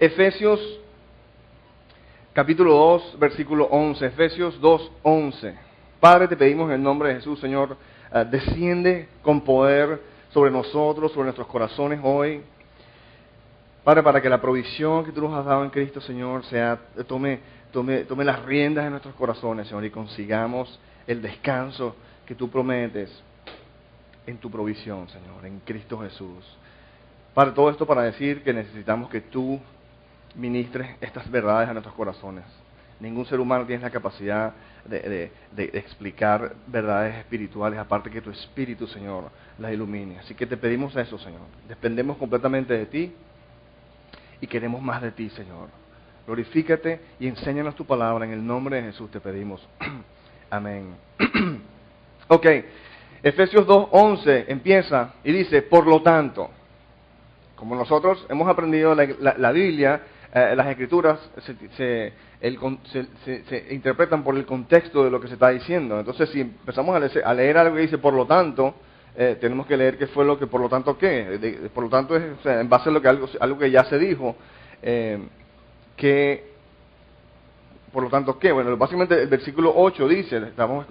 Efesios capítulo 2, versículo 11. Efesios 2, 11. Padre, te pedimos en el nombre de Jesús, Señor, desciende con poder sobre nosotros, sobre nuestros corazones hoy. Padre, para que la provisión que tú nos has dado en Cristo, Señor, tome las riendas de nuestros corazones, Señor, y consigamos el descanso que tú prometes en tu provisión, Señor, en Cristo Jesús. Padre, todo esto para decir que necesitamos que tú ministres estas verdades a nuestros corazones. Ningún ser humano tiene la capacidad de explicar verdades espirituales, aparte que tu Espíritu, Señor, las ilumine. Así que te pedimos eso, Señor. Dependemos completamente de ti y queremos más de ti, Señor. Glorifícate y enséñanos tu palabra. En el nombre de Jesús te pedimos. Amén. Ok, Efesios 2:11 empieza y dice, por lo tanto, como nosotros hemos aprendido la Biblia, las Escrituras se interpretan por el contexto de lo que se está diciendo. Entonces, si empezamos a leer algo que dice por lo tanto, tenemos que leer qué fue lo que por lo tanto qué. Por lo tanto, es, o sea, en base a lo que algo que ya se dijo, que por lo tanto qué. Bueno, básicamente el versículo 8 dice, estamos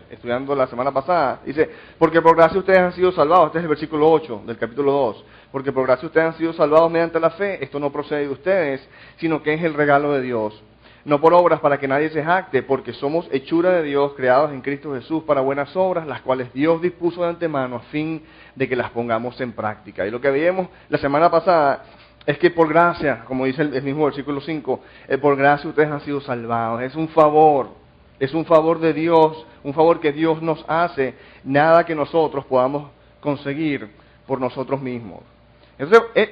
estudiando la semana pasada, dice, porque por gracia ustedes han sido salvados. Este es el versículo 8 del capítulo 2. Porque por gracia ustedes han sido salvados mediante la fe. Esto no procede de ustedes, sino que es el regalo de Dios. No por obras para que nadie se jacte, porque somos hechura de Dios, creados en Cristo Jesús para buenas obras, las cuales Dios dispuso de antemano a fin de que las pongamos en práctica. Y lo que veíamos la semana pasada es que por gracia, como dice el mismo versículo 5, por gracia ustedes han sido salvados. Es un favor de Dios, un favor que Dios nos hace, nada que nosotros podamos conseguir por nosotros mismos. Entonces,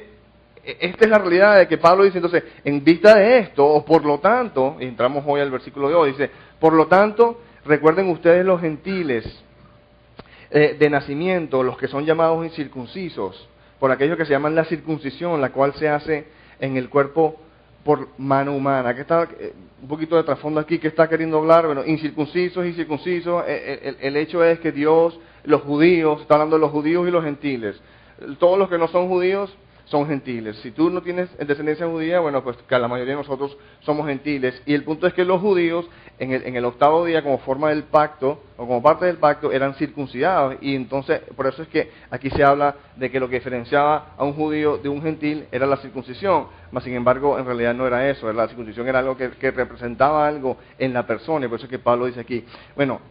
esta es la realidad de que Pablo dice, entonces, en vista de esto, o por lo tanto, y entramos hoy al versículo de hoy, dice, por lo tanto, recuerden ustedes los gentiles de nacimiento, los que son llamados incircuncisos, por aquello que se llama la circuncisión, la cual se hace en el cuerpo por mano humana. Aquí está un poquito de trasfondo aquí que está queriendo hablar, bueno, incircuncisos, el hecho es que Dios, los judíos, está hablando de los judíos y los gentiles. Todos los que no son judíos son gentiles. Si tú no tienes descendencia judía, bueno, pues que la mayoría de nosotros somos gentiles. Y el punto es que los judíos, en el octavo día, como forma del pacto, o como parte del pacto, eran circuncidados. Y entonces, por eso es que aquí se habla de que lo que diferenciaba a un judío de un gentil era la circuncisión. Mas, sin embargo, en realidad no era eso. La circuncisión era algo que representaba algo en la persona. Y por eso es que Pablo dice aquí, bueno,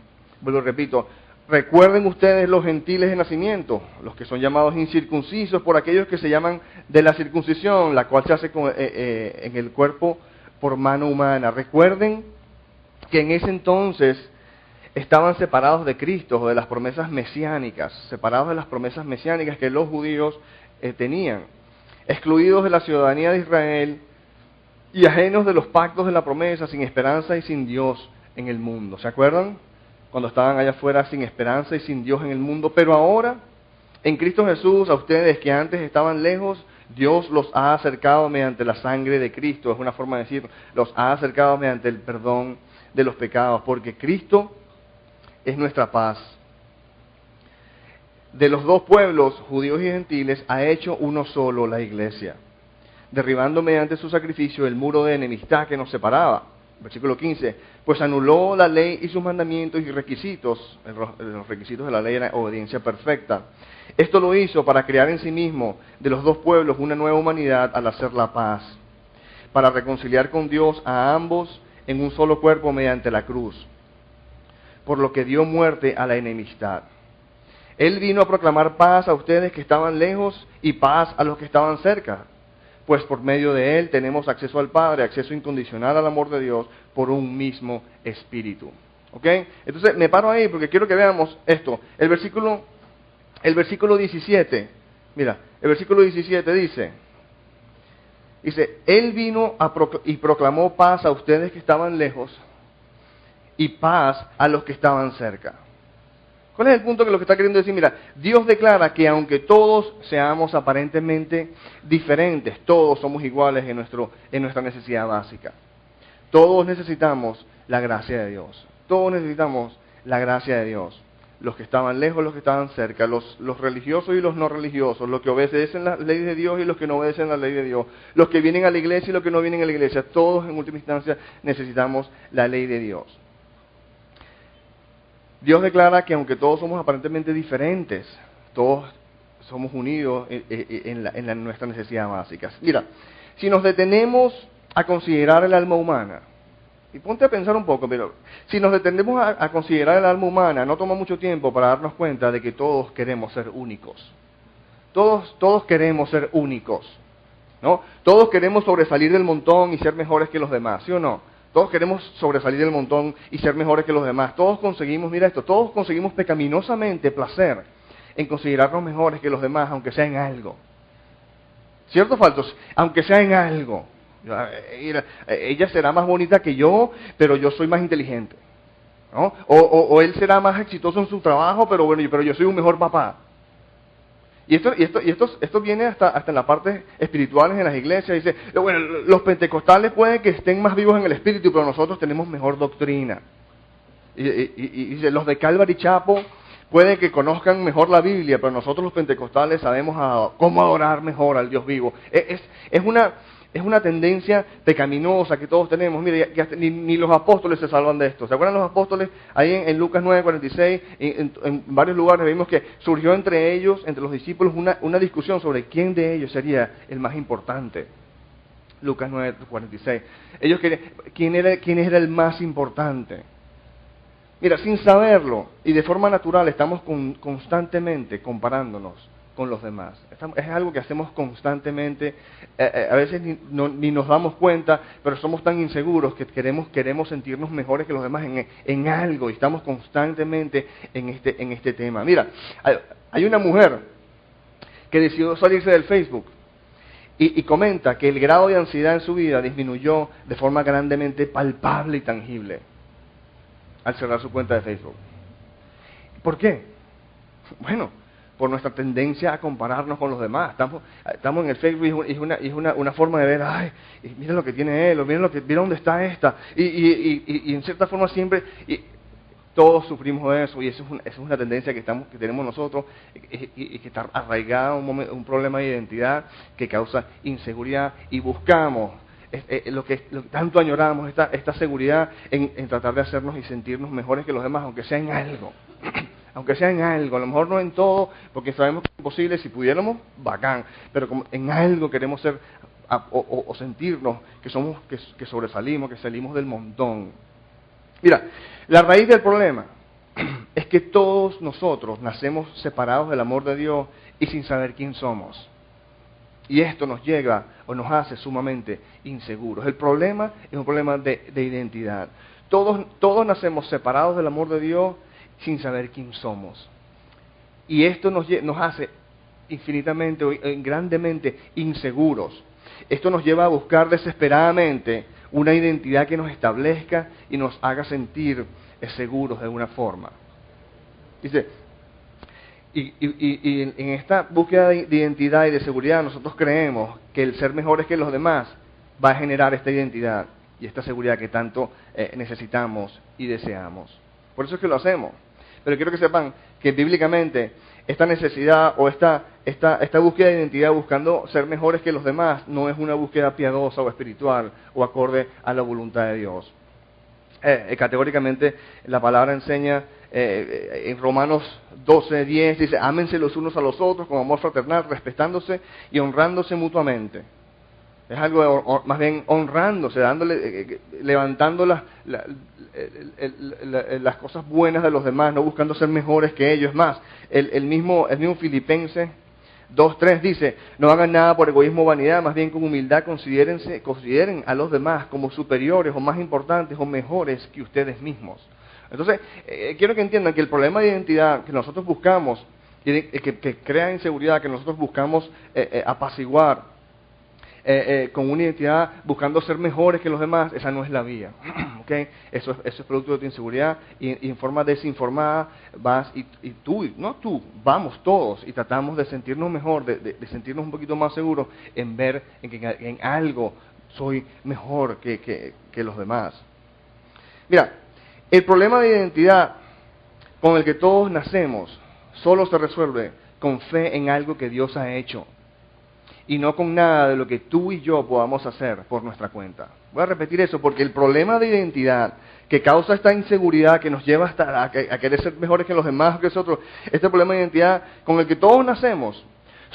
lo repito, recuerden ustedes los gentiles de nacimiento, los que son llamados incircuncisos por aquellos que se llaman de la circuncisión, la cual se hace en el cuerpo por mano humana. Recuerden que en ese entonces estaban separados de Cristo o de las promesas mesiánicas, que los judíos tenían, excluidos de la ciudadanía de Israel y ajenos de los pactos de la promesa, sin esperanza y sin Dios en el mundo. ¿Se acuerdan? Cuando estaban allá afuera sin esperanza y sin Dios en el mundo, pero ahora, en Cristo Jesús, a ustedes que antes estaban lejos, Dios los ha acercado mediante la sangre de Cristo, es una forma de decir, los ha acercado mediante el perdón de los pecados, porque Cristo es nuestra paz. De los dos pueblos, judíos y gentiles, ha hecho uno solo, la iglesia, derribando mediante su sacrificio el muro de enemistad que nos separaba. Versículo 15, pues anuló la ley y sus mandamientos y requisitos. Los requisitos de la ley eran obediencia perfecta. Esto lo hizo para crear en sí mismo de los dos pueblos una nueva humanidad al hacer la paz, para reconciliar con Dios a ambos en un solo cuerpo mediante la cruz, por lo que dio muerte a la enemistad. Él vino a proclamar paz a ustedes que estaban lejos y paz a los que estaban cerca. Pues por medio de Él tenemos acceso al Padre, acceso incondicional al amor de Dios por un mismo Espíritu. ¿Ok? Entonces me paro ahí porque quiero que veamos esto. El versículo 17, mira, el versículo 17 dice, Él vino y proclamó paz a ustedes que estaban lejos y paz a los que estaban cerca. ¿Cuál es el punto que lo que está queriendo decir? Mira, Dios declara que aunque todos seamos aparentemente diferentes, todos somos iguales en nuestra necesidad básica. Todos necesitamos la gracia de Dios. Todos necesitamos la gracia de Dios. los que estaban lejos, los que estaban cerca, los religiosos y los no religiosos, los que obedecen las leyes de Dios y los que no obedecen la ley de Dios, los que vienen a la iglesia y los que no vienen a la iglesia. Todos en última instancia necesitamos la ley de Dios. Dios declara que aunque todos somos aparentemente diferentes, todos somos unidos en nuestras necesidades básicas. Mira, si nos detenemos a considerar el alma humana, y ponte a pensar un poco, pero si nos detenemos a considerar el alma humana, no toma mucho tiempo para darnos cuenta de que todos queremos ser únicos. Todos queremos ser únicos, ¿no? Todos queremos sobresalir del montón y ser mejores que los demás, ¿sí o no? Todos queremos sobresalir del montón y ser mejores que los demás. Todos conseguimos, mira esto, todos conseguimos pecaminosamente placer en considerarnos mejores que los demás, aunque sea en algo. ¿Cierto o falso? Aunque sea en algo. Ella será más bonita que yo, pero yo soy más inteligente, ¿no? O él será más exitoso en su trabajo, pero bueno, pero yo soy un mejor papá. Y esto viene hasta en la parte espiritual en las iglesias. Dice, bueno, los pentecostales pueden que estén más vivos en el espíritu, pero nosotros tenemos mejor doctrina. Y dice, los de Calvary Chapel pueden que conozcan mejor la Biblia, pero nosotros los pentecostales sabemos cómo adorar mejor al Dios vivo. Es una tendencia pecaminosa que todos tenemos. Mire, ni los apóstoles se salvan de esto. ¿Se acuerdan los apóstoles? Ahí en Lucas 9:46, en varios lugares vimos que surgió entre ellos, entre los discípulos, una discusión sobre quién de ellos sería el más importante. Lucas 9:46. Ellos querían, ¿quién era el más importante? Mira, sin saberlo y de forma natural estamos constantemente comparándonos con los demás. Es algo que hacemos constantemente, a veces ni nos damos cuenta, pero somos tan inseguros que queremos sentirnos mejores que los demás en algo, y estamos constantemente en este tema. Mira, hay una mujer que decidió salirse del Facebook y comenta que el grado de ansiedad en su vida disminuyó de forma grandemente palpable y tangible al cerrar su cuenta de Facebook. ¿Por qué? Bueno, por nuestra tendencia a compararnos con los demás. Estamos en el Facebook y es una forma de ver, ay, mira lo que tiene él, o mira dónde está esta. Y en cierta forma siempre, todos sufrimos de eso, y eso es una tendencia que tenemos nosotros, y que está arraigada un problema de identidad que causa inseguridad, y buscamos lo que tanto añoramos, esta seguridad en tratar de hacernos y sentirnos mejores que los demás, aunque sea en algo. Aunque sea en algo, a lo mejor no en todo, porque sabemos que es imposible. Si pudiéramos, bacán, pero como en algo queremos ser o sentirnos que sobresalimos, que salimos del montón. Mira, la raíz del problema es que todos nosotros nacemos separados del amor de Dios y sin saber quién somos. Y esto nos llega o nos hace sumamente inseguros. El problema es un problema de identidad. Todos nacemos separados del amor de Dios sin saber quién somos. Y esto nos hace infinitamente o grandemente inseguros. Esto nos lleva a buscar desesperadamente una identidad que nos establezca y nos haga sentir seguros de alguna forma. Dice, y en esta búsqueda de identidad y de seguridad, nosotros creemos que el ser mejores que los demás va a generar esta identidad y esta seguridad que tanto necesitamos y deseamos. Por eso es que lo hacemos. Pero quiero que sepan que bíblicamente esta necesidad o esta búsqueda de identidad buscando ser mejores que los demás no es una búsqueda piadosa o espiritual o acorde a la voluntad de Dios. Categóricamente la palabra enseña en Romanos 12:10, dice, ámense los unos a los otros con amor fraternal, respetándose y honrándose mutuamente. Es algo más bien honrándose, levantando las cosas buenas de los demás, no buscando ser mejores que ellos. Más, el mismo Filipenses 2:3 dice, no hagan nada por egoísmo o vanidad, más bien con humildad consideren a los demás como superiores o más importantes o mejores que ustedes mismos. Entonces, quiero que entiendan que el problema de identidad que nosotros buscamos, que crea inseguridad, que nosotros buscamos apaciguar, con una identidad buscando ser mejores que los demás, esa no es la vía. ¿Okay? Eso es producto de tu inseguridad, y en forma desinformada vas vamos todos y tratamos de sentirnos mejor, de sentirnos un poquito más seguros en ver en que en algo soy mejor que los demás. Mira, el problema de identidad con el que todos nacemos solo se resuelve con fe en algo que Dios ha hecho y no con nada de lo que tú y yo podamos hacer por nuestra cuenta. Voy a repetir eso porque el problema de identidad que causa esta inseguridad que nos lleva hasta a querer ser mejores que los demás, que nosotros, este problema de identidad con el que todos nacemos,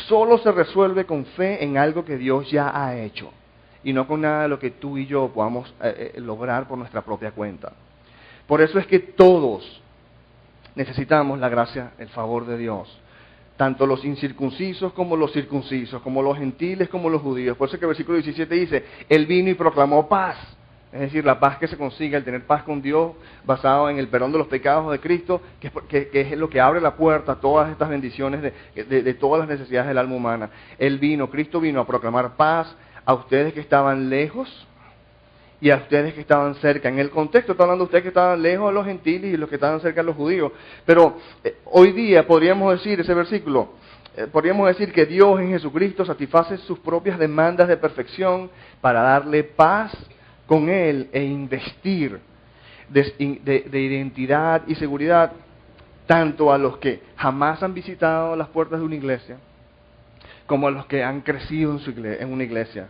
solo se resuelve con fe en algo que Dios ya ha hecho y no con nada de lo que tú y yo podamos lograr por nuestra propia cuenta. Por eso es que todos necesitamos la gracia, el favor de Dios. Tanto los incircuncisos como los circuncisos, como los gentiles como los judíos. Por eso que el versículo 17 dice, Él vino y proclamó paz. Es decir, la paz que se consigue al tener paz con Dios basado en el perdón de los pecados de Cristo, que es lo que abre la puerta a todas estas bendiciones de todas las necesidades del alma humana. Cristo vino a proclamar paz a ustedes que estaban lejos y a ustedes que estaban cerca. En el contexto está hablando de ustedes que estaban lejos de los gentiles y los que estaban cerca de los judíos. Pero hoy día podríamos decir, ese versículo, podríamos decir que Dios en Jesucristo satisface sus propias demandas de perfección para darle paz con Él e investir de identidad y seguridad tanto a los que jamás han visitado las puertas de una iglesia como a los que han crecido en una iglesia.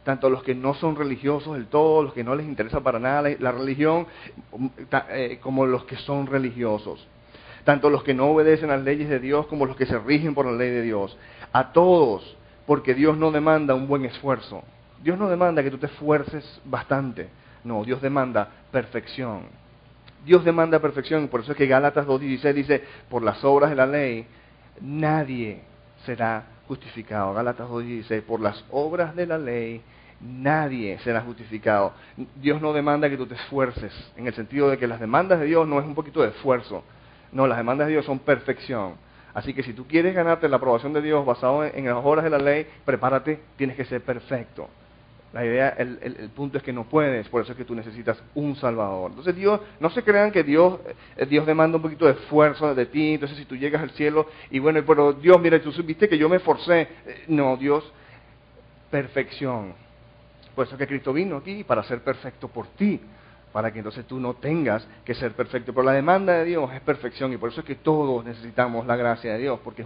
Tanto los que no son religiosos del todo, los que no les interesa para nada la religión, como los que son religiosos. Tanto los que no obedecen las leyes de Dios como los que se rigen por la ley de Dios. A todos, porque Dios no demanda un buen esfuerzo. Dios no demanda que tú te esfuerces bastante. No, Dios demanda perfección. Dios demanda perfección, por eso es que Gálatas 2:16 dice, por las obras de la ley, nadie será justificado. Gálatas 2:16, por las obras de la ley, nadie será justificado. Dios no demanda que tú te esfuerces, en el sentido de que las demandas de Dios no es un poquito de esfuerzo. No, las demandas de Dios son perfección. Así que si tú quieres ganarte la aprobación de Dios basado en las obras de la ley, prepárate, tienes que ser perfecto. La idea, el punto es que no puedes, por eso es que tú necesitas un Salvador. Entonces Dios, no se crean que Dios demanda un poquito de esfuerzo de ti, entonces si tú llegas al cielo y bueno, pero Dios, mira, tú viste que yo me esforcé. No, Dios, perfección. Por eso es que Cristo vino aquí para ser perfecto por ti, para que entonces tú no tengas que ser perfecto. Pero la demanda de Dios es perfección y por eso es que todos necesitamos la gracia de Dios, porque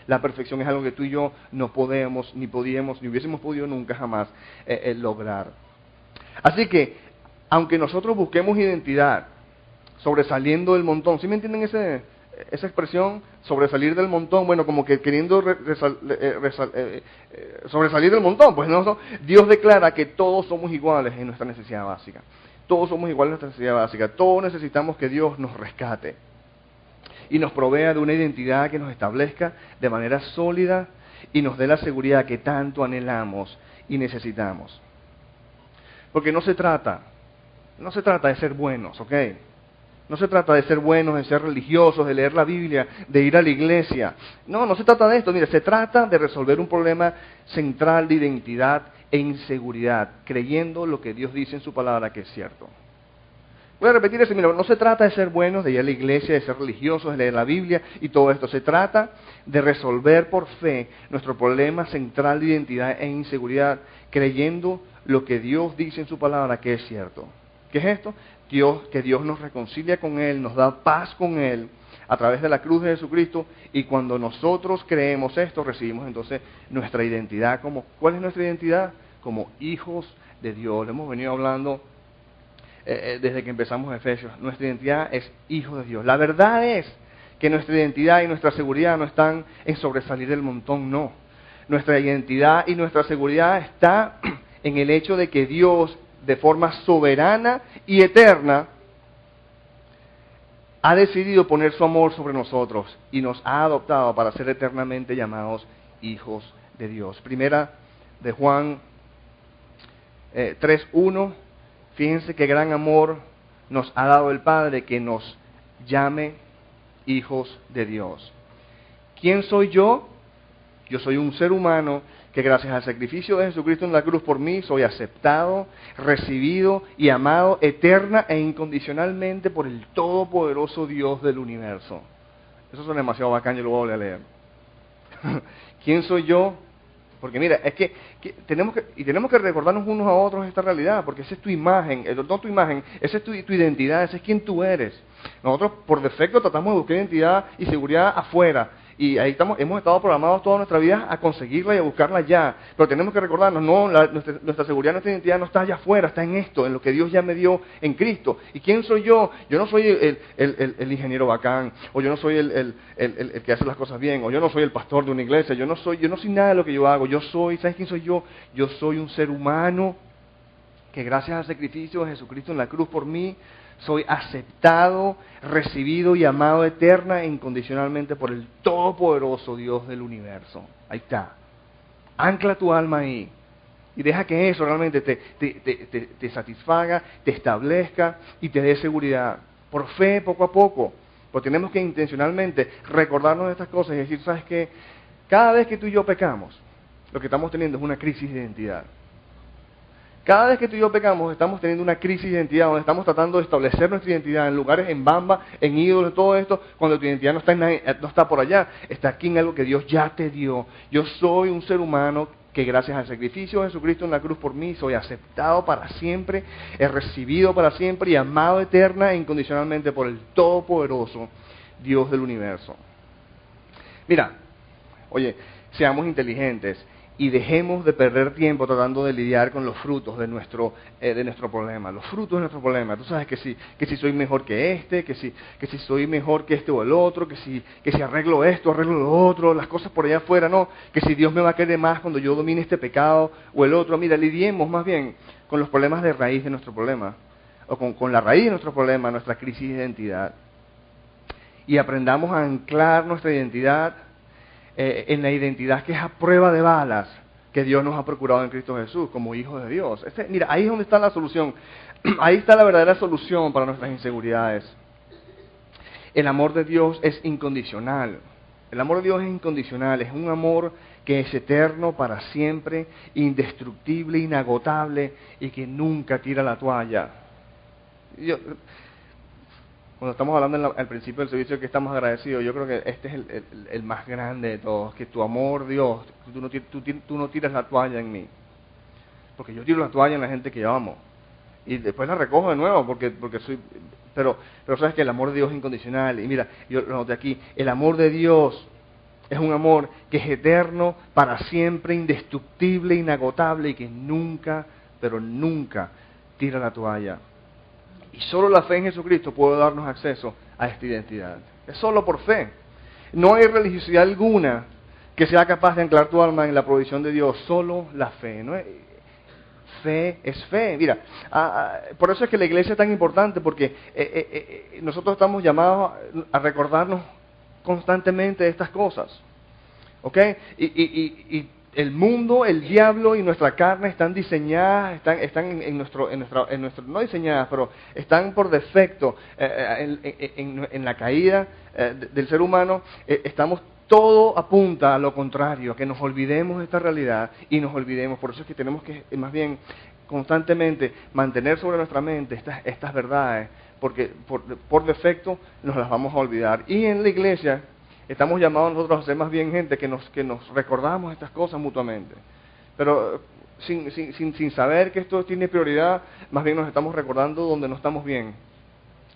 la perfección es algo que tú y yo no podemos, ni podíamos, ni hubiésemos podido nunca jamás lograr. Así que, aunque nosotros busquemos identidad sobresaliendo del montón, ¿sí me entienden esa expresión? Sobresalir del montón, bueno, como que queriendo sobresalir del montón, pues no, Dios declara que todos somos iguales en nuestra necesidad básica. Todos somos iguales en nuestra necesidad básica. Todos necesitamos que Dios nos rescate y nos provea de una identidad que nos establezca de manera sólida y nos dé la seguridad que tanto anhelamos y necesitamos. Porque no se trata de ser buenos, ¿ok? No se trata de ser buenos, de ser religiosos, de leer la Biblia, de ir a la iglesia. No se trata de esto. Mira, se trata de resolver un problema central de identidad e inseguridad, creyendo lo que Dios dice en su palabra que es cierto. Voy a repetir eso. Mira, no se trata de ser buenos, de ir a la iglesia, de ser religiosos, de leer la Biblia y todo esto. Se trata de resolver por fe nuestro problema central de identidad e inseguridad, creyendo lo que Dios dice en su palabra que es cierto. ¿Qué es esto? Que Dios nos reconcilia con Él, nos da paz con Él a través de la cruz de Jesucristo, y cuando nosotros creemos esto, recibimos entonces nuestra identidad ¿cuál es nuestra identidad? Como hijos de Dios. Lo hemos venido hablando desde que empezamos Efesios. Nuestra identidad es hijos de Dios. La verdad es que nuestra identidad y nuestra seguridad no están en sobresalir del montón, no. Nuestra identidad y nuestra seguridad está en el hecho de que Dios, de forma soberana y eterna, ha decidido poner su amor sobre nosotros y nos ha adoptado para ser eternamente llamados hijos de Dios. Primera de Juan 3:1, fíjense qué gran amor nos ha dado el Padre que nos llame hijos de Dios. ¿Quién soy yo? Yo soy un ser humano que gracias al sacrificio de Jesucristo en la cruz por mí soy aceptado, recibido y amado eterna e incondicionalmente por el todopoderoso Dios del universo. Eso suena demasiado bacán, yo lo voy a leer. ¿Quién soy yo? Porque mira, es que tenemos que recordarnos unos a otros esta realidad, porque esa es tu imagen, no tu imagen, esa es tu identidad, ese es quien tú eres. Nosotros por defecto tratamos de buscar identidad y seguridad afuera, y ahí hemos estado programados toda nuestra vida a conseguirla y a buscarla ya. Pero tenemos que recordarnos, no, nuestra seguridad, nuestra identidad no está allá afuera, está en esto, en lo que Dios ya me dio en Cristo. ¿Y quién soy yo? Yo no soy el ingeniero bacán, o yo no soy el que hace las cosas bien, o yo no soy el pastor de una iglesia, yo no soy nada de lo que yo hago. ¿Sabes quién soy yo? Yo soy un ser humano que gracias al sacrificio de Jesucristo en la cruz por mí, soy aceptado, recibido y amado eterna e incondicionalmente por el todopoderoso Dios del universo. Ahí está. Ancla tu alma ahí. Y deja que eso realmente te satisfaga, te establezca y te dé seguridad. Por fe, poco a poco. Pero tenemos que intencionalmente recordarnos de estas cosas y decir, ¿sabes qué? Cada vez que tú y yo pecamos, lo que estamos teniendo es una crisis de identidad. Cada vez que tú y yo pecamos, estamos teniendo una crisis de identidad, donde estamos tratando de establecer nuestra identidad en lugares, en bamba, en ídolos, en todo esto, cuando tu identidad no está por allá, está aquí en algo que Dios ya te dio. Yo soy un ser humano que gracias al sacrificio de Jesucristo en la cruz por mí, soy aceptado para siempre, he recibido para siempre y amado eterna e incondicionalmente por el todopoderoso Dios del universo. Mira, oye, seamos inteligentes y dejemos de perder tiempo tratando de lidiar con los frutos de nuestro problema. Los frutos de nuestro problema. Tú sabes que si soy mejor que este, que si soy mejor que este o el otro, que si arreglo esto, arreglo lo otro, las cosas por allá afuera, no. Que si Dios me va a querer más cuando yo domine este pecado o el otro. Mira, lidiemos más bien con los problemas de raíz de nuestro problema. O con la raíz de nuestro problema, nuestra crisis de identidad. Y aprendamos a anclar nuestra identidad en la identidad que es a prueba de balas que Dios nos ha procurado en Cristo Jesús como hijos de Dios. Mira, ahí es donde está la solución. Ahí está la verdadera solución para nuestras inseguridades. El amor de Dios es incondicional. El amor de Dios es incondicional. Es un amor que es eterno para siempre, indestructible, inagotable y que nunca tira la toalla. Cuando estamos hablando al principio del servicio que estamos agradecidos, yo creo que este es el más grande de todos, que tu amor, Dios, tú no tiras la toalla en mí. Porque yo tiro la toalla en la gente que yo amo. Y después la recojo de nuevo, porque soy... Pero sabes que el amor de Dios es incondicional. Y mira, yo lo noté aquí, el amor de Dios es un amor que es eterno, para siempre, indestructible, inagotable y que nunca, pero nunca tira la toalla. Y solo la fe en Jesucristo puede darnos acceso a esta identidad. Es solo por fe. No hay religiosidad alguna que sea capaz de anclar tu alma en la provisión de Dios. Solo la fe. Fe es fe. Mira, por eso es que la iglesia es tan importante, porque nosotros estamos llamados a recordarnos constantemente de estas cosas. ¿Ok? Y el mundo, el diablo y nuestra carne están diseñadas, están en nuestro, no diseñadas, pero están por defecto en la caída del ser humano. Todo apunta a lo contrario, a que nos olvidemos de esta realidad y nos olvidemos. Por eso es que tenemos que más bien constantemente mantener sobre nuestra mente estas verdades, porque por defecto nos las vamos a olvidar. Y en la iglesia estamos llamados nosotros a ser más bien gente que nos recordamos estas cosas mutuamente. Pero sin saber que esto tiene prioridad, más bien nos estamos recordando donde no estamos bien.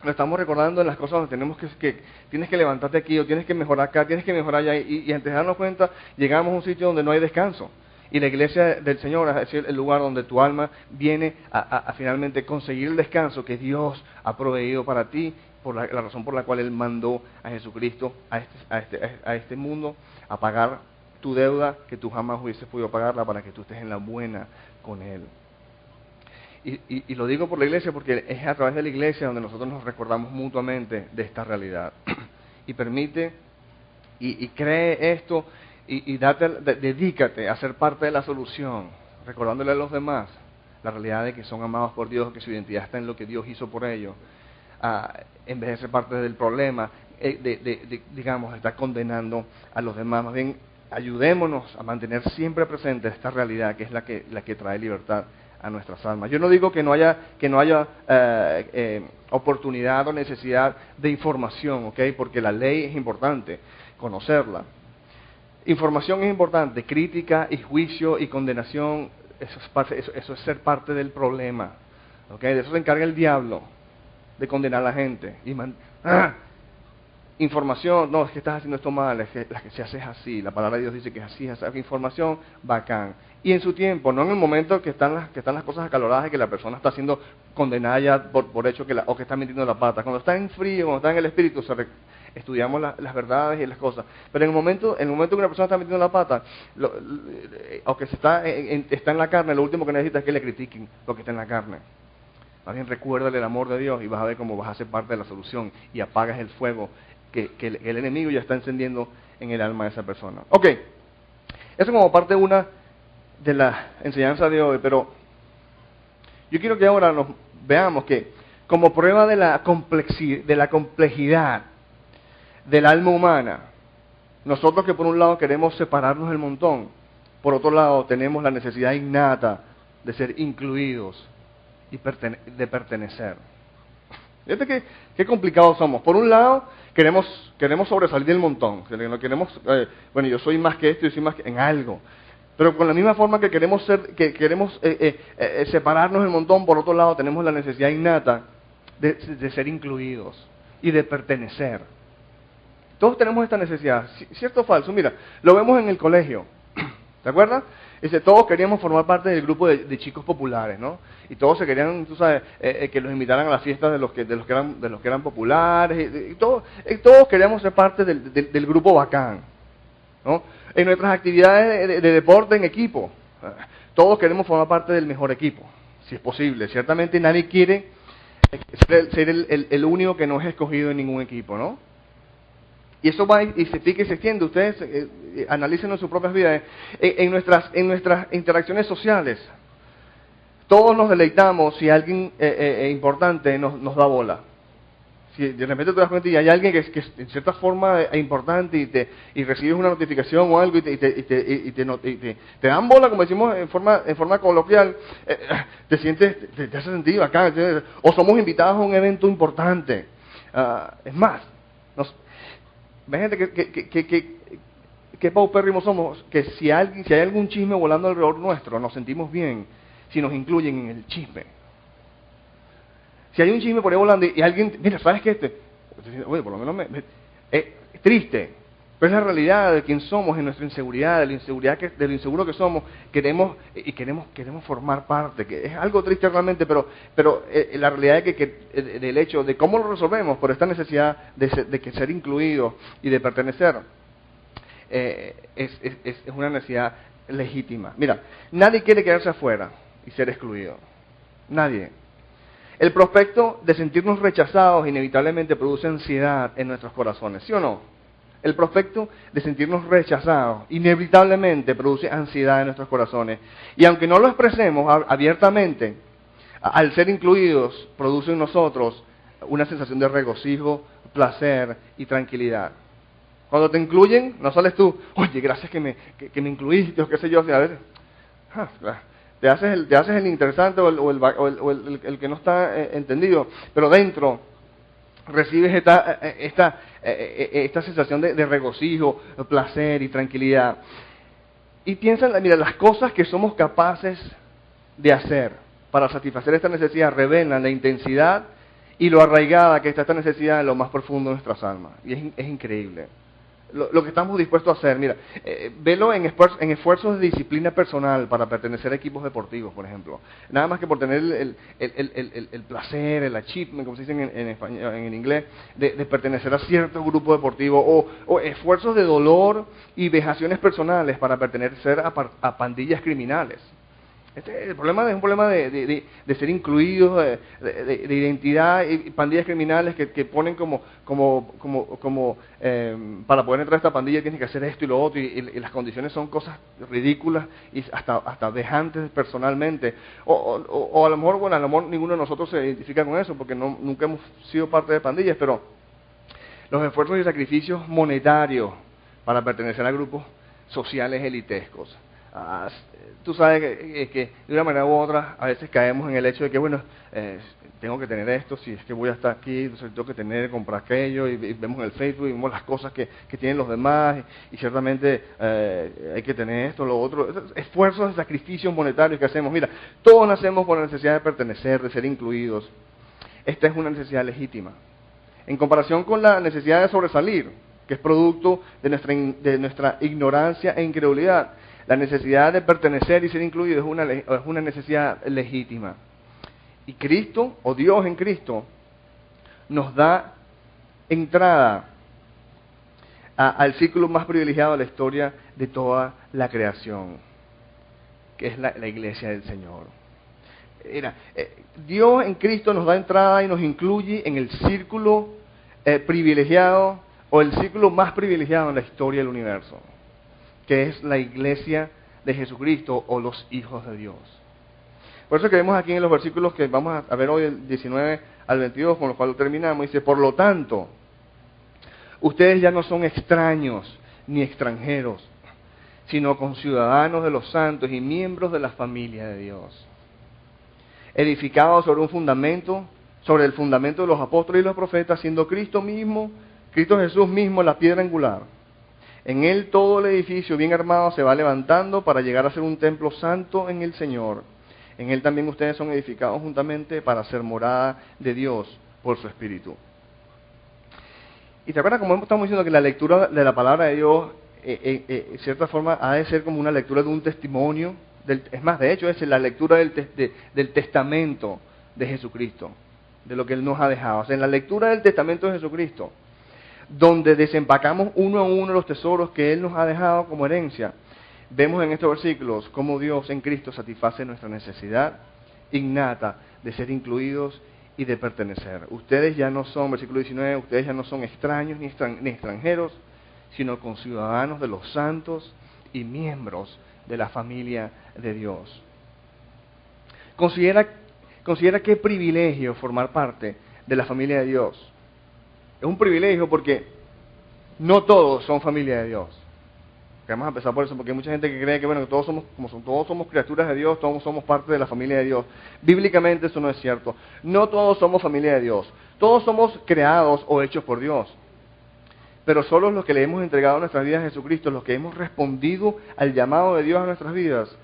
Nos estamos recordando en las cosas donde tenemos que tienes que levantarte aquí, o tienes que mejorar acá, tienes que mejorar allá. Y antes de darnos cuenta, llegamos a un sitio donde no hay descanso. Y la iglesia del Señor es decir, el lugar donde tu alma viene a finalmente conseguir el descanso que Dios ha proveído para ti, por la razón por la cual Él mandó a Jesucristo a este mundo a pagar tu deuda que tú jamás hubieses podido pagarla, para que tú estés en la buena con Él. Y lo digo por la iglesia porque es a través de la iglesia donde nosotros nos recordamos mutuamente de esta realidad. Y permite y cree esto y dedícate a ser parte de la solución, recordándole a los demás la realidad de que son amados por Dios, que su identidad está en lo que Dios hizo por ellos. En vez de ser parte del problema, digamos, estar condenando a los demás. Más bien, ayudémonos a mantener siempre presente esta realidad que es la que trae libertad a nuestras almas. Yo no digo que no haya oportunidad o necesidad de información, ¿ok? Porque la ley es importante conocerla. Información es importante, crítica y juicio y condenación, eso es ser parte del problema. ¿Okay? De eso se encarga el diablo, de condenar a la gente. Información, no, es que estás haciendo esto mal, es que se hace así, la palabra de Dios dice que es así, información, bacán. Y en su tiempo, no en el momento que están las cosas acaloradas y que la persona está siendo condenada ya por hecho o que está metiendo la pata. Cuando está en frío, cuando está en el espíritu, estudiamos las verdades y las cosas. Pero en el momento que una persona está metiendo la pata, o que está en la carne, lo último que necesita es que le critiquen lo que está en la carne. Más bien recuérdale el amor de Dios y vas a ver cómo vas a ser parte de la solución y apagas el fuego que el enemigo ya está encendiendo en el alma de esa persona. Ok, eso como parte una de la enseñanza de hoy, pero yo quiero que ahora nos veamos que como prueba de la complejidad del alma humana, nosotros que por un lado queremos separarnos del montón, por otro lado tenemos la necesidad innata de ser incluidos y de pertenecer. Fíjate qué complicados somos. Por un lado, queremos sobresalir del montón. Bueno, yo soy más que esto, yo soy más que en algo. Pero con la misma forma que queremos separarnos del montón, por otro lado, tenemos la necesidad innata de ser incluidos y de pertenecer. Todos tenemos esta necesidad. ¿Cierto o falso? Mira, lo vemos en el colegio. ¿Te acuerdas? Todos queríamos formar parte del grupo de chicos populares, ¿no? Y todos se querían, tú sabes, que los invitaran a las fiestas de los que eran populares. Y todos queríamos ser parte del grupo bacán, ¿no? En nuestras actividades de deporte en equipo, todos queremos formar parte del mejor equipo, si es posible. Ciertamente nadie quiere ser el único que no es escogido en ningún equipo, ¿no? Y eso va y se pica y se extiende. Ustedes analícenlo en sus propias vidas. En nuestras interacciones sociales, todos nos deleitamos si alguien importante nos da bola. Si de repente te das cuenta y hay alguien que en cierta forma es importante y recibes una notificación o algo y te dan bola, como decimos en forma coloquial, te hace sentir acá. O somos invitados a un evento importante. Es más, imagínate que paupérrimos somos, que si hay algún chisme volando alrededor nuestro, nos sentimos bien si nos incluyen en el chisme. Si hay un chisme por ahí volando y alguien, mira, ¿sabes qué? Oye, por lo menos es triste, pero es la realidad de quién somos, en nuestra inseguridad, de lo inseguro que somos, queremos formar parte, que es algo triste realmente, pero la realidad es que del hecho de cómo lo resolvemos, por esta necesidad de ser incluidos y de pertenecer, es una necesidad legítima. Mira, nadie quiere quedarse afuera y ser excluido. Nadie. El prospecto de sentirnos rechazados inevitablemente produce ansiedad en nuestros corazones, ¿sí o no? El prospecto de sentirnos rechazados inevitablemente produce ansiedad en nuestros corazones. Y aunque no lo expresemos abiertamente, al ser incluidos produce en nosotros una sensación de regocijo, placer y tranquilidad. Cuando te incluyen, no sales tú, oye, gracias que me incluiste, o qué sé yo, a veces, te haces el interesante o el que no está entendido, pero dentro recibes esta sensación de regocijo, placer y tranquilidad. Y piensa, mira, las cosas que somos capaces de hacer para satisfacer esta necesidad revelan la intensidad y lo arraigada que está esta necesidad en lo más profundo de nuestras almas. Y es increíble. Lo que estamos dispuestos a hacer, mira, velo en esfuerzos de disciplina personal para pertenecer a equipos deportivos, por ejemplo. Nada más que por tener el placer, el achievement, como se dice en español, en inglés, de pertenecer a cierto grupo deportivo, o esfuerzos de dolor y vejaciones personales para pertenecer a pandillas criminales. El problema es un problema de ser incluidos, de identidad, y pandillas criminales que ponen para poder entrar a esta pandilla tienes que hacer esto y lo otro, y las condiciones son cosas ridículas y hasta vejantes personalmente. O a lo mejor ninguno de nosotros se identifica con eso porque nunca hemos sido parte de pandillas, pero los esfuerzos y sacrificios monetarios para pertenecer a grupos sociales elitescos. Tú sabes que de una manera u otra a veces caemos en el hecho de que, bueno, tengo que tener esto, si es que voy a estar aquí, entonces tengo que comprar aquello, y vemos en el Facebook y vemos las cosas que tienen los demás, y ciertamente hay que tener esto, lo otro, esfuerzos de sacrificios monetarios que hacemos. Mira, todos nacemos con la necesidad de pertenecer, de ser incluidos. Esta es una necesidad legítima. En comparación con la necesidad de sobresalir, que es producto de nuestra ignorancia e incredulidad, la necesidad de pertenecer y ser incluido es una necesidad legítima. Y Cristo, o Dios en Cristo, nos da entrada al círculo más privilegiado de la historia de toda la creación, que es la iglesia del Señor. Mira, Dios en Cristo nos da entrada y nos incluye en el círculo privilegiado, o el círculo más privilegiado en la historia del universo, que es la iglesia de Jesucristo, o los hijos de Dios. Por eso que vemos aquí en los versículos que vamos a ver hoy, del 19 al 22, con los cuales terminamos, dice: por lo tanto, ustedes ya no son extraños ni extranjeros, sino conciudadanos de los santos y miembros de la familia de Dios, edificados sobre un fundamento, sobre el fundamento de los apóstoles y los profetas, siendo Cristo Jesús mismo, la piedra angular. En Él todo el edificio bien armado se va levantando para llegar a ser un templo santo en el Señor. En Él también ustedes son edificados juntamente para ser morada de Dios por su Espíritu. Y te acuerdas, como estamos diciendo, que la lectura de la palabra de Dios, en cierta forma, ha de ser como una lectura de un testimonio. Es más, de hecho, es la lectura del testamento de Jesucristo, de lo que Él nos ha dejado. O sea, en la lectura del testamento de Jesucristo, donde desempacamos uno a uno los tesoros que Él nos ha dejado como herencia, vemos en estos versículos cómo Dios en Cristo satisface nuestra necesidad innata de ser incluidos y de pertenecer. Ustedes ya no son, versículo 19, ustedes ya no son extraños ni extranjeros, sino conciudadanos de los santos y miembros de la familia de Dios. Considera qué privilegio formar parte de la familia de Dios. Es un privilegio porque no todos son familia de Dios. Vamos a empezar por eso, porque hay mucha gente que cree que, bueno, que todos somos criaturas de Dios, todos somos parte de la familia de Dios. Bíblicamente eso no es cierto. No todos somos familia de Dios. Todos somos creados o hechos por Dios. Pero solo los que le hemos entregado nuestras vidas a Jesucristo, los que hemos respondido al llamado de Dios a nuestras vidas,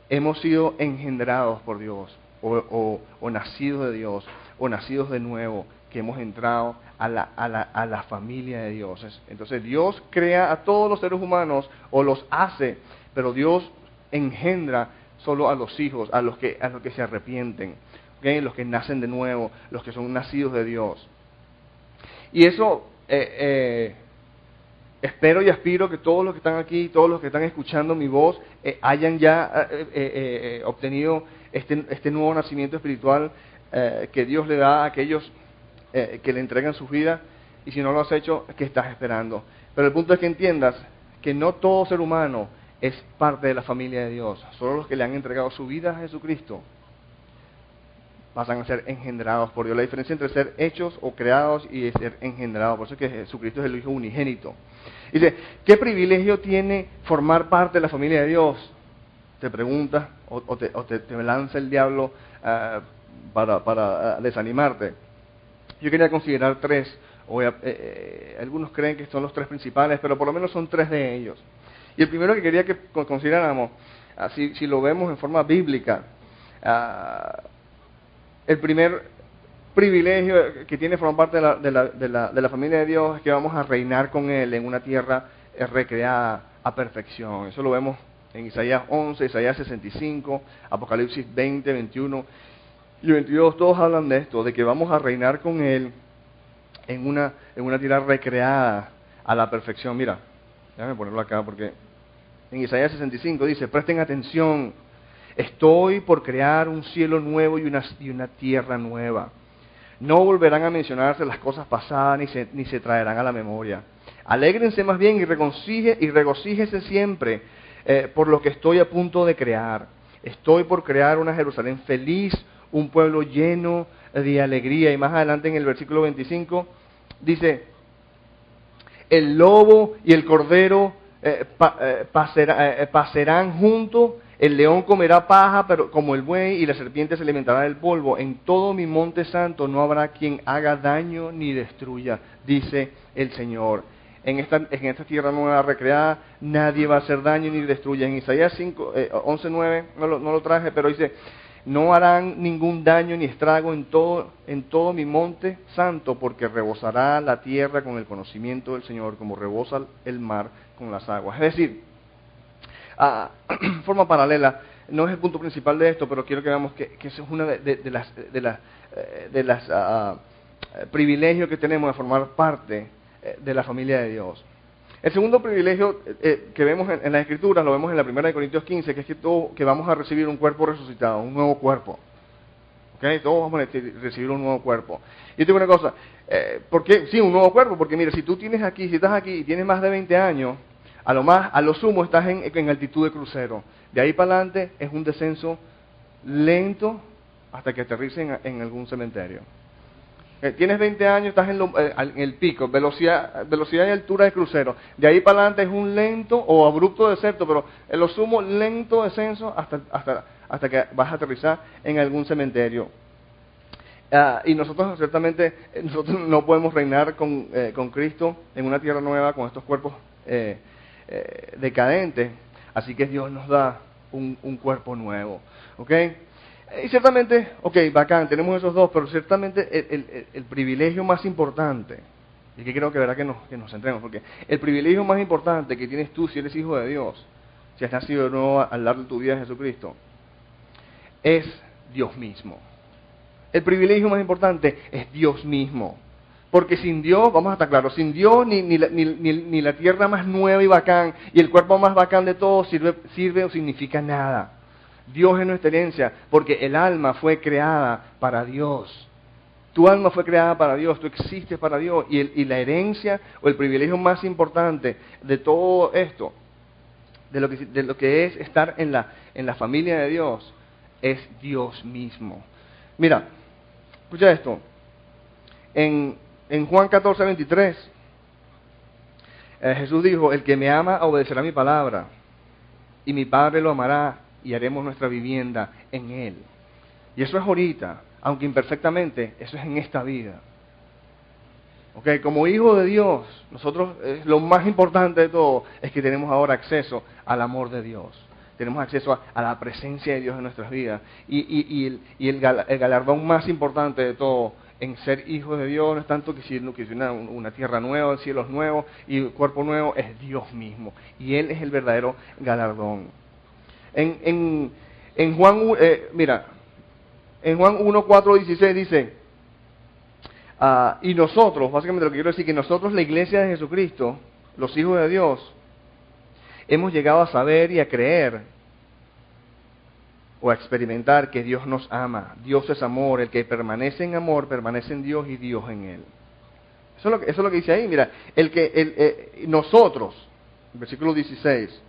hemos sido engendrados por Dios, o nacidos de Dios, o nacidos de nuevo, que hemos entrado a la familia de Dios. Entonces Dios crea a todos los seres humanos, o los hace, pero Dios engendra solo a los hijos, a los que se arrepienten, ¿okay? Los que nacen de nuevo, los que son nacidos de Dios. Y eso espero y aspiro que todos los que están aquí, todos los que están escuchando mi voz, hayan ya obtenido este nuevo nacimiento espiritual que Dios le da a aquellos que le entregan sus vidas, y si no lo has hecho, ¿qué estás esperando? Pero el punto es que entiendas que no todo ser humano es parte de la familia de Dios. Solo los que le han entregado su vida a Jesucristo pasan a ser engendrados por Dios. La diferencia entre ser hechos o creados y ser engendrados. Por eso es que Jesucristo es el Hijo unigénito. Dice, ¿qué privilegio tiene formar parte de la familia de Dios? Te preguntas, o te lanza el diablo para desanimarte. Yo quería considerar tres, algunos creen que son los tres principales, pero por lo menos son tres de ellos. Y el primero que quería que consideráramos, si lo vemos en forma bíblica, el primer privilegio que tiene formar parte de la familia de Dios es que vamos a reinar con Él en una tierra recreada a perfección. Eso lo vemos en Isaías 11, Isaías 65, Apocalipsis 20, 21 y 22, todos hablan de esto, de que vamos a reinar con Él en una tierra recreada a la perfección. Mira, déjame ponerlo acá porque en Isaías 65 dice, presten atención, estoy por crear un cielo nuevo y una tierra nueva. No volverán a mencionarse las cosas pasadas ni se traerán a la memoria. Alégrense más bien y regocíjese siempre por lo que estoy a punto de crear. Estoy por crear una Jerusalén feliz, un pueblo lleno de alegría. Y más adelante en el versículo 25 dice, el lobo y el cordero Pacerán juntos, el león comerá paja pero como el buey, y la serpiente se alimentará del polvo. En todo mi monte santo no habrá quien haga daño ni destruya, dice el Señor. En esta tierra nueva recreada nadie va a hacer daño ni destruya. En Isaías 11:9 no lo traje, pero dice: no harán ningún daño ni estrago en todo mi monte santo, porque rebosará la tierra con el conocimiento del Señor, como rebosa el mar con las aguas. Es decir, forma paralela, no es el punto principal de esto, pero quiero que veamos que eso es una de las privilegios que tenemos de formar parte de la familia de Dios. El segundo privilegio que vemos en las Escrituras, lo vemos en la 1 Corintios 15, que es que vamos a recibir un cuerpo resucitado, un nuevo cuerpo. ¿Okay? Todos vamos a recibir un nuevo cuerpo. Y te digo una cosa, ¿por qué? Sí, un nuevo cuerpo, porque mira, si estás aquí y tienes más de 20 años, a lo sumo estás en altitud de crucero. De ahí para adelante es un descenso lento hasta que aterricen en algún cementerio. Tienes 20 años, estás en el pico, velocidad y altura de crucero. De ahí para adelante es un lento o abrupto descenso, pero en lo sumo lento descenso hasta que vas a aterrizar en algún cementerio. Y nosotros ciertamente no podemos reinar con Cristo en una tierra nueva con estos cuerpos decadentes. Así que Dios nos da un cuerpo nuevo. ¿Ok? Y ciertamente, bacán, tenemos esos dos, pero ciertamente el privilegio más importante, y que creo que verá que nos centremos, porque el privilegio más importante que tienes tú si eres hijo de Dios, si has nacido de nuevo al largo de tu vida en Jesucristo, es Dios mismo. El privilegio más importante es Dios mismo. Porque sin Dios, vamos a estar claros, sin Dios ni la tierra más nueva y bacán, y el cuerpo más bacán de todos sirve o significa nada. Dios es nuestra herencia, porque el alma fue creada para Dios. Tu alma fue creada para Dios, tú existes para Dios, y la herencia o el privilegio más importante de todo esto, de lo que es estar en la familia de Dios, es Dios mismo. Mira, escucha esto. En Juan 14:23, Jesús dijo: el que me ama obedecerá mi palabra, y mi Padre lo amará, y haremos nuestra vivienda en Él. Y eso es ahorita, aunque imperfectamente, eso es en esta vida. Como hijo de Dios, nosotros, lo más importante de todo es que tenemos ahora acceso al amor de Dios. Tenemos acceso a la presencia de Dios en nuestras vidas. Y el galardón más importante de todo en ser hijos de Dios no es tanto que si una tierra nueva, cielos nuevos y cuerpo nuevo, es Dios mismo. Y Él es el verdadero galardón. En Juan, en Juan 1:4-16 dice, y nosotros, básicamente lo que quiero decir, que nosotros, la iglesia de Jesucristo, los hijos de Dios, hemos llegado a saber y a creer o a experimentar que Dios nos ama. Dios es amor, el que permanece en amor, permanece en Dios y Dios en Él. Eso es lo que dice ahí, mira, nosotros, versículo 16,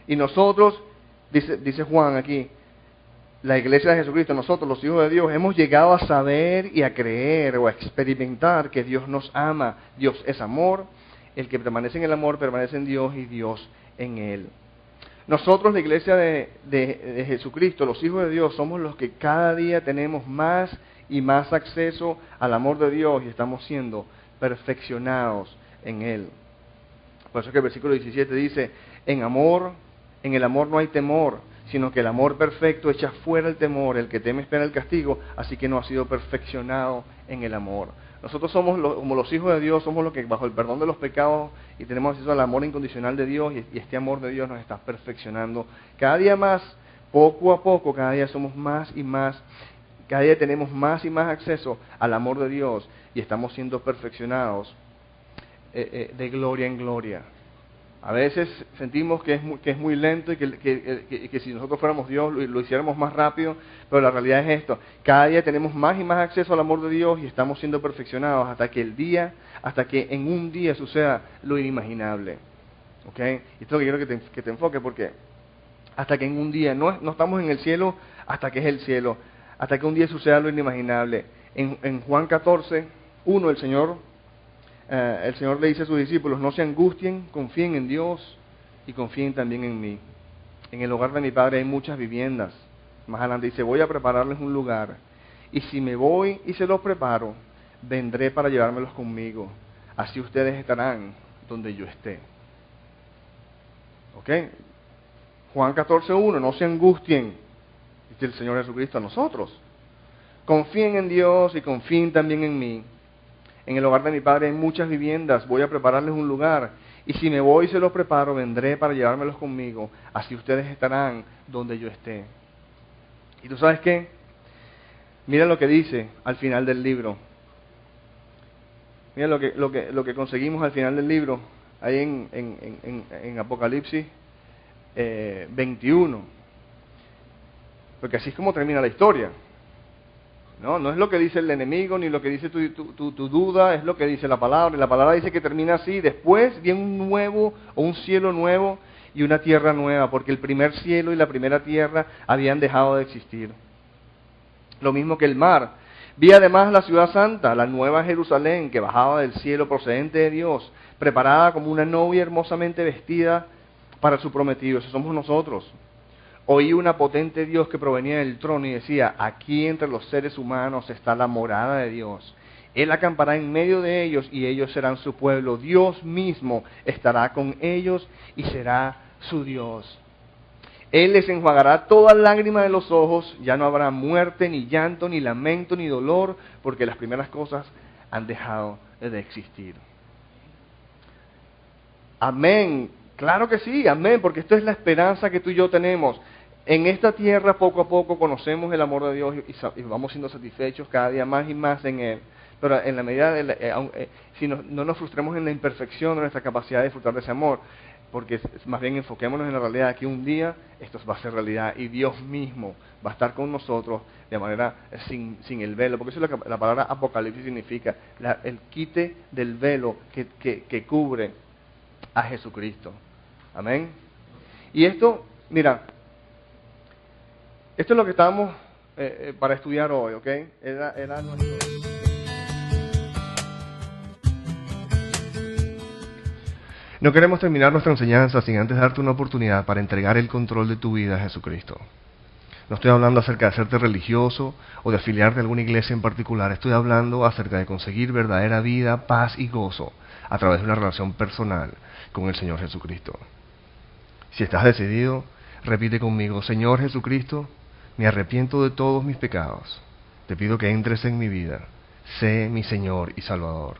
y nosotros, dice Juan aquí, la iglesia de Jesucristo, nosotros los hijos de Dios, hemos llegado a saber y a creer o a experimentar que Dios nos ama. Dios es amor, el que permanece en el amor permanece en Dios y Dios en Él. Nosotros, la iglesia de Jesucristo, los hijos de Dios, somos los que cada día tenemos más y más acceso al amor de Dios y estamos siendo perfeccionados en Él. Por eso es que el versículo 17 dice, en el amor no hay temor, sino que el amor perfecto echa fuera el temor, el que teme espera el castigo, así que no ha sido perfeccionado en el amor. Nosotros somos como los hijos de Dios, somos los que bajo el perdón de los pecados y tenemos acceso al amor incondicional de Dios, y este amor de Dios nos está perfeccionando cada día más, poco a poco, cada día somos más y más, cada día tenemos más y más acceso al amor de Dios y estamos siendo perfeccionados de gloria en gloria. A veces sentimos que es muy lento y que si nosotros fuéramos Dios lo hiciéramos más rápido, pero la realidad es esto. Cada día tenemos más y más acceso al amor de Dios y estamos siendo perfeccionados hasta que en un día suceda lo inimaginable. ¿Ok? Y esto es lo que quiero que te enfoques, porque hasta que en un día, no estamos en el cielo hasta que es el cielo, hasta que un día suceda lo inimaginable. En Juan 14:1 el Señor el Señor le dice a sus discípulos, no se angustien, confíen en Dios y confíen también en mí. En el hogar de mi Padre hay muchas viviendas. Más adelante dice, voy a prepararles un lugar. Y si me voy y se los preparo, vendré para llevármelos conmigo. Así ustedes estarán donde yo esté. ¿Ok? Juan 14:1, no se angustien, dice el Señor Jesucristo a nosotros. Confíen en Dios y confíen también en mí. En el hogar de mi Padre hay muchas viviendas, voy a prepararles un lugar. Y si me voy y se los preparo, vendré para llevármelos conmigo. Así ustedes estarán donde yo esté. ¿Y tú sabes qué? Mira lo que dice al final del libro. Mira lo que conseguimos al final del libro, ahí en Apocalipsis 21. Porque así es como termina la historia. No es lo que dice el enemigo, ni lo que dice tu duda, es lo que dice la palabra. Y la palabra dice que termina así, después viene un nuevo, o un cielo nuevo y una tierra nueva, porque el primer cielo y la primera tierra habían dejado de existir. Lo mismo que el mar. Vi además la ciudad santa, la nueva Jerusalén, que bajaba del cielo procedente de Dios, preparada como una novia hermosamente vestida para su prometido. Esos somos nosotros. Oí una potente Dios que provenía del trono y decía, aquí entre los seres humanos está la morada de Dios. Él acampará en medio de ellos y ellos serán su pueblo. Dios mismo estará con ellos y será su Dios. Él les enjuagará toda lágrima de los ojos, ya no habrá muerte, ni llanto, ni lamento, ni dolor, porque las primeras cosas han dejado de existir. Amén. Claro que sí, amén, porque esto es la esperanza que tú y yo tenemos. En esta tierra poco a poco conocemos el amor de Dios y vamos siendo satisfechos cada día más y más en Él. Pero en la medida si no nos frustremos en la imperfección de nuestra capacidad de disfrutar de ese amor, porque más bien enfoquémonos en la realidad de que un día esto va a ser realidad y Dios mismo va a estar con nosotros de manera sin el velo, porque eso es lo que la palabra Apocalipsis significa, el quite del velo que cubre a Jesucristo. Amén. Y esto, mira, esto es lo que estábamos para estudiar hoy, ¿ok? Era nuestro... No queremos terminar nuestra enseñanza sin antes darte una oportunidad para entregar el control de tu vida a Jesucristo. No estoy hablando acerca de hacerte religioso o de afiliarte a alguna iglesia en particular. Estoy hablando acerca de conseguir verdadera vida, paz y gozo a través de una relación personal con el Señor Jesucristo. Si estás decidido, repite conmigo, Señor Jesucristo, me arrepiento de todos mis pecados. Te pido que entres en mi vida. Sé mi Señor y Salvador.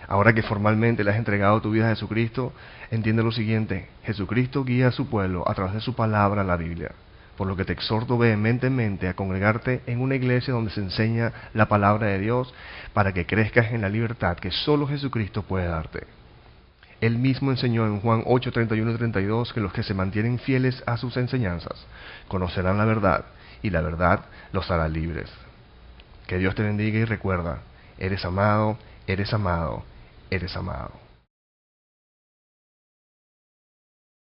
Ahora que formalmente le has entregado tu vida a Jesucristo, entiende lo siguiente. Jesucristo guía a su pueblo a través de su palabra, la Biblia. Por lo que te exhorto vehementemente a congregarte en una iglesia donde se enseña la palabra de Dios para que crezcas en la libertad que solo Jesucristo puede darte. Él mismo enseñó en Juan 8, 31 y 32 que los que se mantienen fieles a sus enseñanzas conocerán la verdad y la verdad los hará libres. Que Dios te bendiga y recuerda, eres amado, eres amado, eres amado.